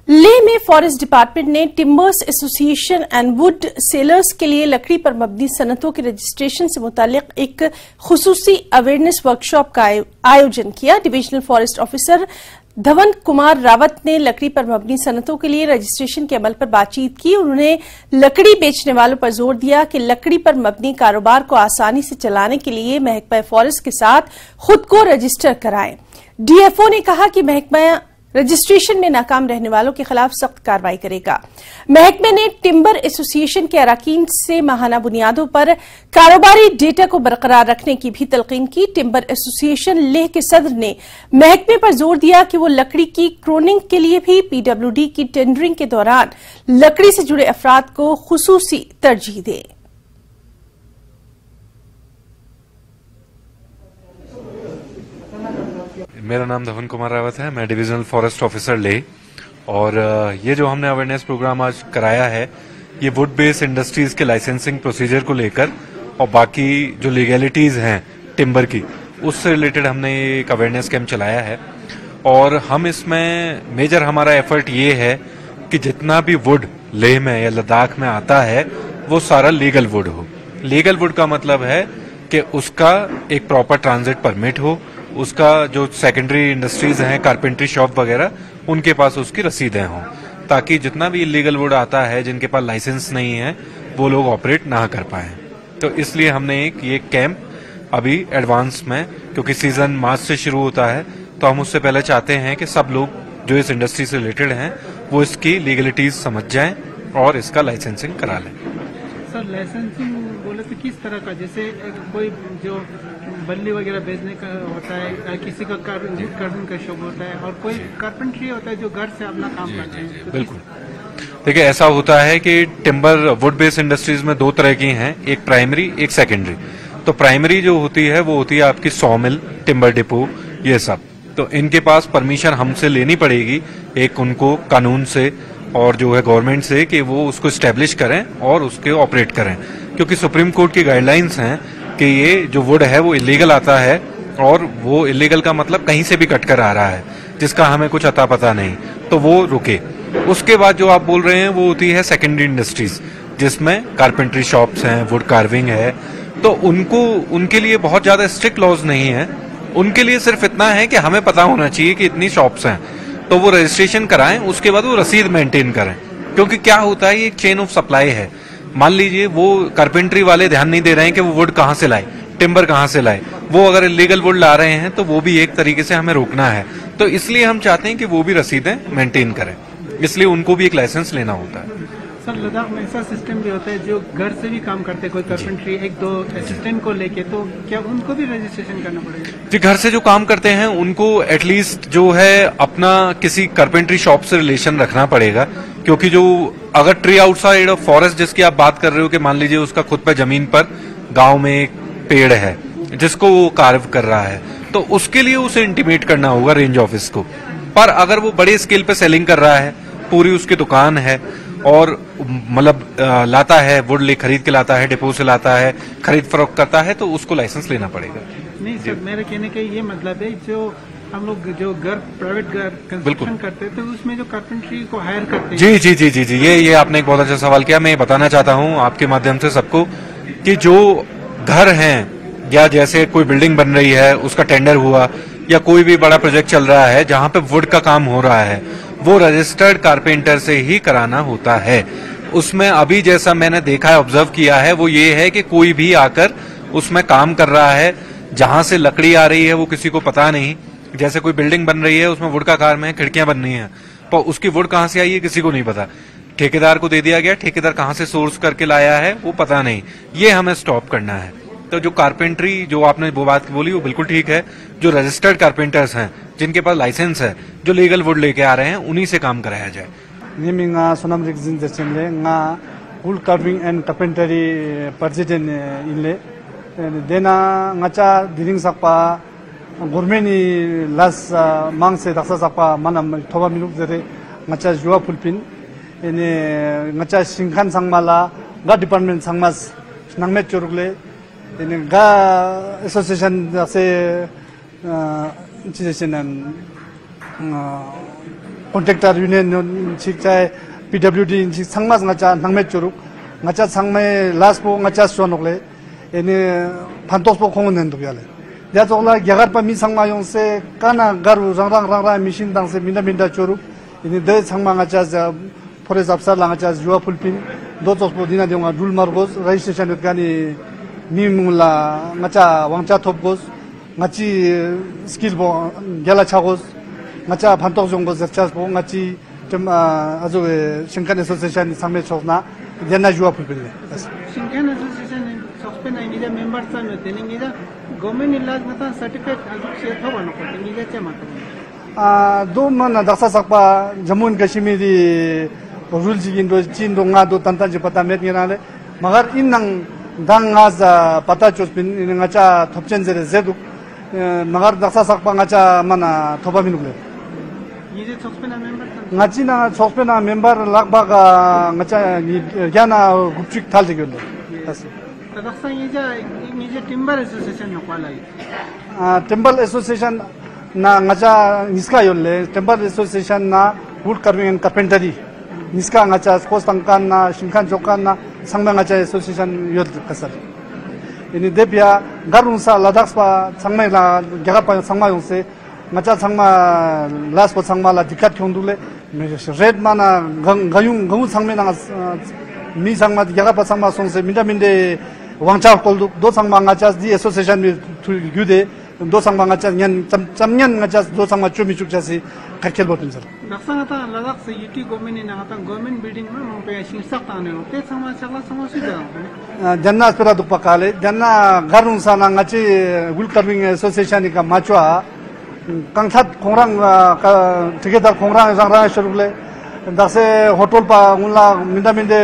लेह में forest department ने timbers association and would sellers के लिए लकड़ी पर मबनी सनतों के रजिस्ट्रेशन से मुतालिक एक खुसूसी अवेयरनेस वर्कशॉप का आयोजन किया। Divisional forest officer Dhawan Kumar Rawat ने लकड़ी पर मबनी सनतों के लिए रजिस्ट्रेशन के अमल पर बातचीत की। उन्होंने लकड़ी बेचने वालों पर जोर दिया कि लकड़ी पर मबनी कारोबार को आसानी से चलाने के लिए महकमा फॉरेस्ट के साथ खुद को रजिस्टर कराएं। डीएफओ ने कहा कि महकमा रजिस्ट्रेशन में नाकाम रहने वालों के खिलाफ सख्त कार्रवाई करेगा। महकमे ने टिम्बर एसोसिएशन के अरकान से माहाना बुनियादों पर कारोबारी डेटा को बरकरार रखने की भी तलकीन की। टिम्बर एसोसिएशन लेह के सदर ने महकमे पर जोर दिया कि वो लकड़ी की क्रोनिंग के लिए भी पीडब्ल्यूडी की टेंडरिंग के दौरान लकड़ी से जुड़े अफराद को खुसूसी तरजीह दे। मेरा नाम धवन कुमार रावत है, मैं डिविजनल फॉरेस्ट ऑफिसर लेह। और ये जो हमने अवेयरनेस प्रोग्राम आज कराया है ये वुड बेस इंडस्ट्रीज के लाइसेंसिंग प्रोसीजर को लेकर और बाकी जो लीगैलिटीज हैं टिम्बर की उससे रिलेटेड हमने एक अवेयरनेस कैंप चलाया है। और हम इसमें मेजर हमारा एफर्ट ये है कि जितना भी वुड लेह में या लद्दाख में आता है वो सारा लीगल वुड हो। लीगल वुड का मतलब है कि उसका एक प्रॉपर ट्रांजिट परमिट हो, उसका जो सेकेंडरी इंडस्ट्रीज हैं कारपेंट्री शॉप वगैरह उनके पास उसकी रसीदें हों, ताकि जितना भी इलीगल वुड आता है जिनके पास लाइसेंस नहीं है वो लोग ऑपरेट ना कर पाए। तो इसलिए हमने ये कैंप अभी एडवांस में, क्योंकि सीजन मार्च से शुरू होता है तो हम उससे पहले चाहते हैं कि सब लोग जो इस इंडस्ट्री से रिलेटेड हैं वो इसकी लीगलिटीज समझ जाएं और इसका लाइसेंसिंग करा लें। सर, लाइसेंसिंग बोले तो किस तरह का, जैसे कोई जो बल्ली वगैरह बेचने का होता है, किसी का कार्बन का शौक होता है, और कोई कारपेंट्री होता है जो घर से अपना काम करते हैं। बिल्कुल, देखिए ऐसा होता है कि टिम्बर वुड बेस्ड इंडस्ट्रीज में दो तरह की हैं, एक प्राइमरी एक सेकेंडरी। तो प्राइमरी जो होती है वो होती है आपकी सॉमिल, टिम्बर डिपो, ये सब। तो इनके पास परमिशन हमसे लेनी पड़ेगी एक उनको कानून से और जो है गवर्नमेंट से कि वो उसको स्टैब्लिश करें और उसके ऑपरेट करें, क्योंकि सुप्रीम कोर्ट की गाइडलाइंस हैं कि ये जो वुड है वो इलीगल आता है और वो इलीगल का मतलब कहीं से भी कट कर आ रहा है जिसका हमें कुछ अता पता नहीं, तो वो रुके। उसके बाद जो आप बोल रहे हैं वो होती है सेकेंडरी इंडस्ट्रीज जिसमें कारपेंट्री शॉप्स हैं, वुड कार्विंग है। तो उनके लिए बहुत ज्यादा स्ट्रिक्ट लॉज नहीं है, उनके लिए सिर्फ इतना है कि हमें पता होना चाहिए कि इतनी शॉप्स हैं तो वो रजिस्ट्रेशन कराएं, उसके बाद वो रसीद मेंटेन करें। क्योंकि क्या होता है ये एक चेन ऑफ सप्लाई है। मान लीजिए वो कारपेंट्री वाले ध्यान नहीं दे रहे हैं कि वो वुड कहाँ से लाए, टिम्बर कहाँ से लाए, वो अगर इलीगल वुड ला रहे हैं तो वो भी एक तरीके से हमें रोकना है। तो इसलिए हम चाहते हैं कि वो भी रसीदें मेंटेन करें, इसलिए उनको भी एक लाइसेंस लेना होता है। सर, लद्दाख में ऐसा सिस्टम भी होता है जो घर से भी काम करते हैं, कोई कारपेंट्री एक दो असिस्टेंट को लेके, तो क्या उनको भी रजिस्ट्रेशन करना पड़ेगा? जी, घर से जो काम करते हैं उनको एटलीस्ट जो है अपना किसी कारपेंट्री शॉप से रिलेशन रखना पड़ेगा, क्योंकि जो अगर ट्री आउटसाइड ऑफ फॉरेस्ट जिसकी आप बात कर रहे हो कि मान लीजिए उसका खुद पे जमीन पर गांव में एक पेड़ है जिसको वो कार्व कर रहा है, तो उसके लिए उसे इंटीमेट करना होगा रेंज ऑफिस को। पर अगर वो बड़े स्केल पे सेलिंग कर रहा है, पूरी उसकी दुकान है और मतलब लाता है वुड ले खरीद के लाता है, डिपो से लाता है, खरीद फरोख्त करता है, तो उसको लाइसेंस लेना पड़ेगा। नहीं सर, मेरे कहने का ये मतलब है जो हम लोग जो घर प्राइवेट घर कंस्ट्रक्शन करते हैं तो उसमें जो कारपेंट्री को हायर करते हैं। जी जी जी जी जी, ये आपने एक बहुत अच्छा सवाल किया। मैं बताना चाहता हूँ आपके माध्यम से सबको कि जो घर हैं या जैसे कोई बिल्डिंग बन रही है उसका टेंडर हुआ या कोई भी बड़ा प्रोजेक्ट चल रहा है जहाँ पे वुड का काम हो रहा है, वो रजिस्टर्ड कारपेंटर से ही कराना होता है। उसमें अभी जैसा मैंने देखा है, ऑब्जर्व किया है, वो ये है कि कोई भी आकर उसमें काम कर रहा है, जहां से लकड़ी आ रही है वो किसी को पता नहीं। जैसे कोई बिल्डिंग बन रही है उसमें वुड का काम है, खिड़कियां बन रही हैं, पर उसकी वुड कहाँ से आई है किसी को नहीं पता। ठेकेदार को दे दिया गया, ठेकेदार कहाँ से सोर्स करके लाया है वो पता नहीं। ये हमें स्टॉप करना है। तो जो कारपेंट्री जो आपने वो बात बोली वो बिल्कुल ठीक है। जो रजिस्टर्ड कारपेंटर्स हैं जिनके पास लाइसेंस है, जो लीगल वुड लेके आ रहे हैं, उन्हीं से काम कराया जाए। निमिंगा Sonam रिक्जिन जसनले nga wood carving and carpentry president inle dena ngacha diring sakpa gormeni las mangse daksa sakpa manam thoba minuk jere ngacha jua pulpin ene ngacha singkhan sangmala ga department sangmas nangmet chorugle ene ga association se contractor union chikchai PWD chik sangmas ngacha nangme churuk ngacha sangme laspo ngacha sonokle ene pantospo khongon nendu yale ya zogla yagarpa mi sangma yongse kana garu rangrang mishin dangse minda churuk ene de sangma ngacha forest afsar la ngacha juwa pulpin do tospo dina deonga dul margos registration gani mimula ngacha wangcha topgos ngachi skill bo gala chagos ngacha 반떡 정도 저차고 같이 좀 아주 신간 애소시에이션 상매 쪽나 옛날 주와 불bil래. 신간 애소시에이션 서스펜 아이니자 멤버스는 되는 게다 government इलाज में certificate आजू से था बनो को निजे चे माता दो मन दसा सकपा जम्मू एंड कश्मीर दी रूल जिगिन दो चीन दो nga दो तंतन जे पता मेत निराले मगर इन नंग दंगाज पता चोस्पिन इन ngacha थपचन जे जेदु मगर दसा सकपा ngacha mana थोबामिनुले निजे suspend member ngachi na suspend member लगभग ngacha ज्ञाना गुप्चिक थाल जगले तदसा निजे टिम्बर एसोसिएशन न क्वालाई टिम्बर एसोसिएशन ना ngacha niska yolle timber association ना wood carving and carpentry niska ngacha कोस्तंकान ना शिंखान जोकान ना संगमा ngacha एसोसिएशन योद कसर ini debia garunsa ladakpa sangmai la jagapa sangma yongse ngacha sangma laspo sangma la dikat kyondule red mana gayung gamu sangme na mi sangma jagapa sangma songse mindaminde wangcha koldu do sangma ngacha di association mi gyude do sangma ngacha nyan chamnyan ngacha do sangma chumi chukjasi kakkel botin sir daksanata ladak se yuti gomeni na hata government building ma mo pe shinsak ta ne te sangma chagla sangma sida janna aspera dupakale janna garunsa na ngachi gul carving association ka machwa kangthat kongrang together kongrang rangrang shurule dakse hotel pa unla mindaminde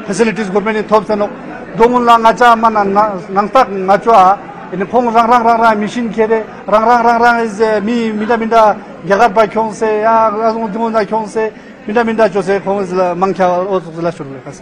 facilities government thop sanok dongunla ngacha mana nangtak machwa ene khong rangrang machine khere rangrang is mi minda jagar pa kyonse ya azung dungna kyonse minda jose khong mangkha osla shurule kas